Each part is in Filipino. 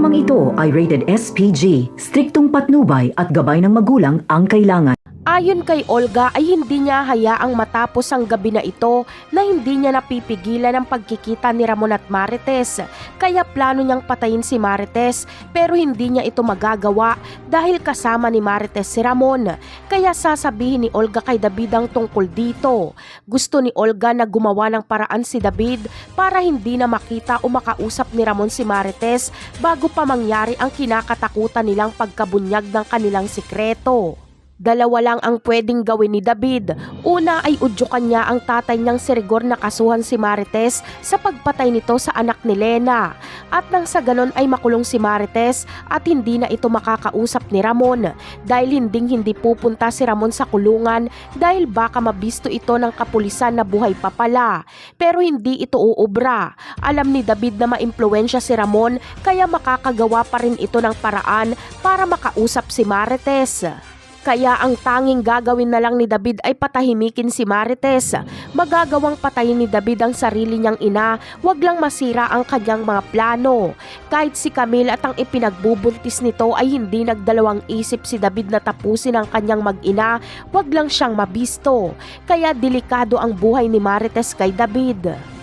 Programang ito ay rated SPG, striktong patnubay at gabay ng magulang ang kailangan. Ayon kay Olga ay hindi niya hayaang matapos ang gabi na ito na hindi niya napipigilan ang pagkikita ni Ramon at Marites. Kaya plano niyang patayin si Marites pero hindi niya ito magagawa dahil kasama ni Marites si Ramon. Kaya sasabihin ni Olga kay David ang tungkol dito. Gusto ni Olga na gumawa ng paraan si David para hindi na makita o makausap ni Ramon si Marites bago pa mangyari ang kinakatakutan nilang pagkabunyag ng kanilang sikreto. Dalawa lang ang pwedeng gawin ni David. Una ay udyukan niya ang tatay niyang si Rigor na kasuhan si Marites sa pagpatay nito sa anak ni Lena. At nang sa ganon ay makulong si Marites at hindi na ito makakausap ni Ramon dahil hindi pupunta si Ramon sa kulungan dahil baka mabisto ito ng kapulisan na buhay pa pala. Pero hindi ito uubra. Alam ni David na maimpluwensya si Ramon kaya makakagawa pa rin ito ng paraan para makausap si Marites. Kaya ang tanging gagawin na lang ni David ay patahimikin si Marites. Magagawang patayin ni David ang sarili niyang ina, wag lang masira ang kanyang mga plano. Kahit si Camille at ang ipinagbubuntis nito ay hindi nagdalawang isip si David na tapusin ang kanyang mag-ina, wag lang siyang mabisto. Kaya delikado ang buhay ni Marites kay David.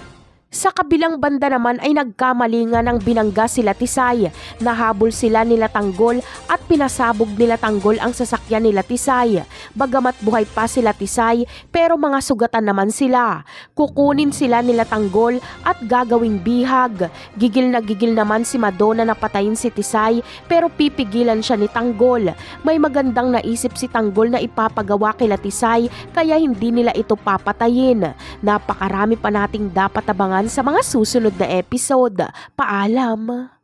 Sa kabilang banda naman ay nagkamali nga ng binangga sila Tisay. Nahabol sila nila Tanggol at pinasabog nila Tanggol ang sasakyan nila Tisay. Bagamat buhay pa sila Tisay pero mga sugatan naman sila. Kukunin sila nila Tanggol at gagawing bihag. Gigil naman si Madonna na patayin si Tisay pero pipigilan siya ni Tanggol. May magandang naisip si Tanggol na ipapagawa kila Tisay kaya hindi nila ito papatayin. Napakarami pa nating dapat abangan sa mga susunod na episode. Paalam!